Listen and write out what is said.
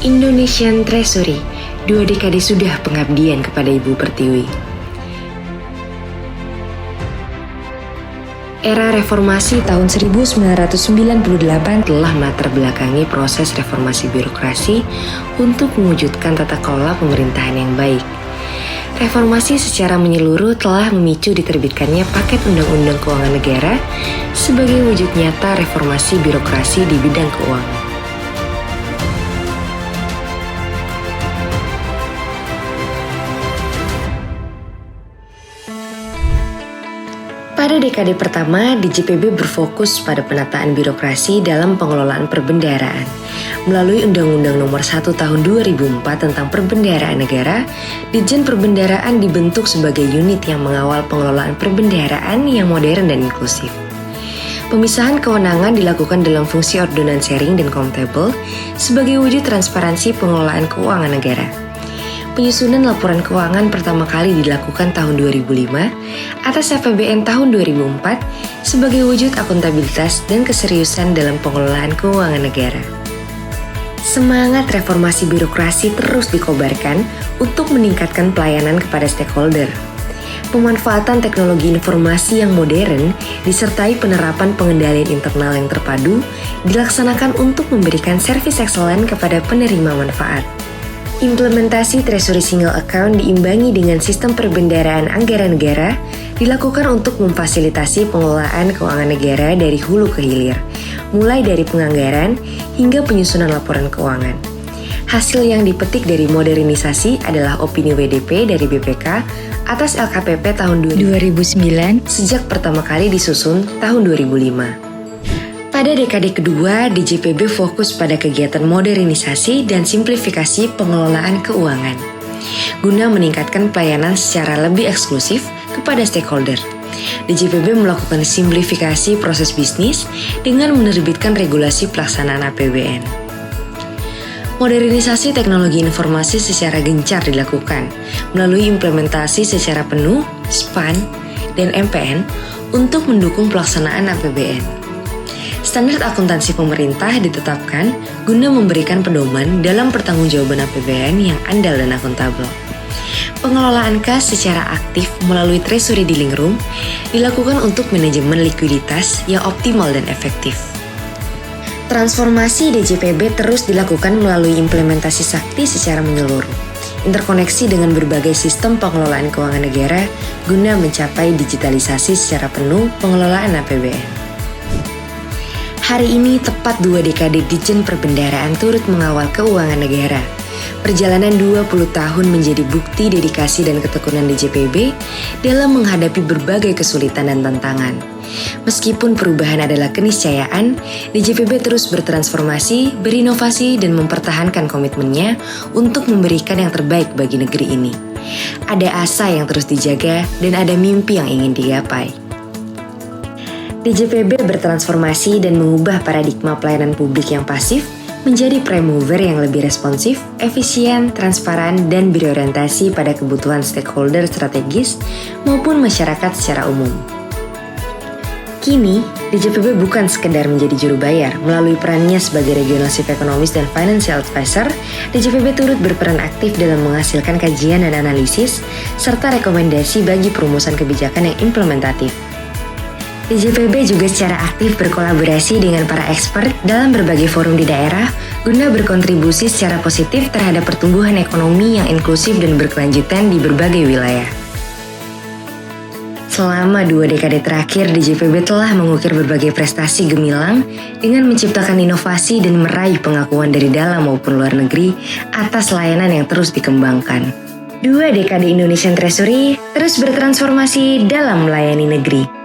Indonesian Treasury, 2 dekade sudah pengabdian kepada Ibu Pertiwi. Era reformasi tahun 1998 telah melatar belakangi proses reformasi birokrasi untuk mewujudkan tata kelola pemerintahan yang baik. Reformasi secara menyeluruh telah memicu diterbitkannya paket Undang-Undang Keuangan Negara sebagai wujud nyata reformasi birokrasi di bidang keuangan. Pada dekade pertama, DJPB berfokus pada penataan birokrasi dalam pengelolaan perbendaharaan. Melalui Undang-Undang Nomor 1 Tahun 2004 tentang Perbendaharaan Negara, Ditjen Perbendaharaan dibentuk sebagai unit yang mengawal pengelolaan perbendaharaan yang modern dan inklusif. Pemisahan kewenangan dilakukan dalam fungsi ordonans sharing dan countable sebagai wujud transparansi pengelolaan keuangan negara. Penyusunan laporan keuangan pertama kali dilakukan tahun 2005 atas APBN tahun 2004 sebagai wujud akuntabilitas dan keseriusan dalam pengelolaan keuangan negara. Semangat reformasi birokrasi terus dikobarkan untuk meningkatkan pelayanan kepada stakeholder. Pemanfaatan teknologi informasi yang modern disertai penerapan pengendalian internal yang terpadu dilaksanakan untuk memberikan servis excellent kepada penerima manfaat. Implementasi Treasury Single Account diimbangi dengan sistem perbendaharaan anggaran negara dilakukan untuk memfasilitasi pengelolaan keuangan negara dari hulu ke hilir, mulai dari penganggaran hingga penyusunan laporan keuangan. Hasil yang dipetik dari modernisasi adalah opini WDP dari BPK atas LKPP tahun 2009 sejak pertama kali disusun tahun 2005. Pada dekade kedua, DJPB fokus pada kegiatan modernisasi dan simplifikasi pengelolaan keuangan, guna meningkatkan pelayanan secara lebih eksklusif kepada stakeholder. DJPB melakukan simplifikasi proses bisnis dengan menerbitkan regulasi pelaksanaan APBN. Modernisasi teknologi informasi secara gencar dilakukan melalui implementasi secara penuh, SPAN, dan MPN untuk mendukung pelaksanaan APBN. Standar akuntansi pemerintah ditetapkan guna memberikan pedoman dalam pertanggungjawaban APBN yang andal dan akuntabel. Pengelolaan kas secara aktif melalui Treasury Dealing Room dilakukan untuk manajemen likuiditas yang optimal dan efektif. Transformasi DJPB terus dilakukan melalui implementasi sakti secara menyeluruh, interkoneksi dengan berbagai sistem pengelolaan keuangan negara guna mencapai digitalisasi secara penuh pengelolaan APBN. Hari ini tepat 2 dekade Ditjen Perbendaharaan turut mengawal keuangan negara. Perjalanan 20 tahun menjadi bukti dedikasi dan ketekunan DJPB dalam menghadapi berbagai kesulitan dan tantangan. Meskipun perubahan adalah keniscayaan, DJPB terus bertransformasi, berinovasi, dan mempertahankan komitmennya untuk memberikan yang terbaik bagi negeri ini. Ada asa yang terus dijaga dan ada mimpi yang ingin digapai. DJPB bertransformasi dan mengubah paradigma pelayanan publik yang pasif menjadi prime mover yang lebih responsif, efisien, transparan, dan berorientasi pada kebutuhan stakeholder strategis maupun masyarakat secara umum. Kini, DJPB bukan sekedar menjadi juru bayar. Melalui perannya sebagai regional chief economist dan financial advisor, DJPB turut berperan aktif dalam menghasilkan kajian dan analisis, serta rekomendasi bagi perumusan kebijakan yang implementatif. DJPB juga secara aktif berkolaborasi dengan para expert dalam berbagai forum di daerah guna berkontribusi secara positif terhadap pertumbuhan ekonomi yang inklusif dan berkelanjutan di berbagai wilayah. Selama 2 dekade terakhir, DJPB telah mengukir berbagai prestasi gemilang dengan menciptakan inovasi dan meraih pengakuan dari dalam maupun luar negeri atas layanan yang terus dikembangkan. 2 dekade Indonesian Treasury terus bertransformasi dalam melayani negeri.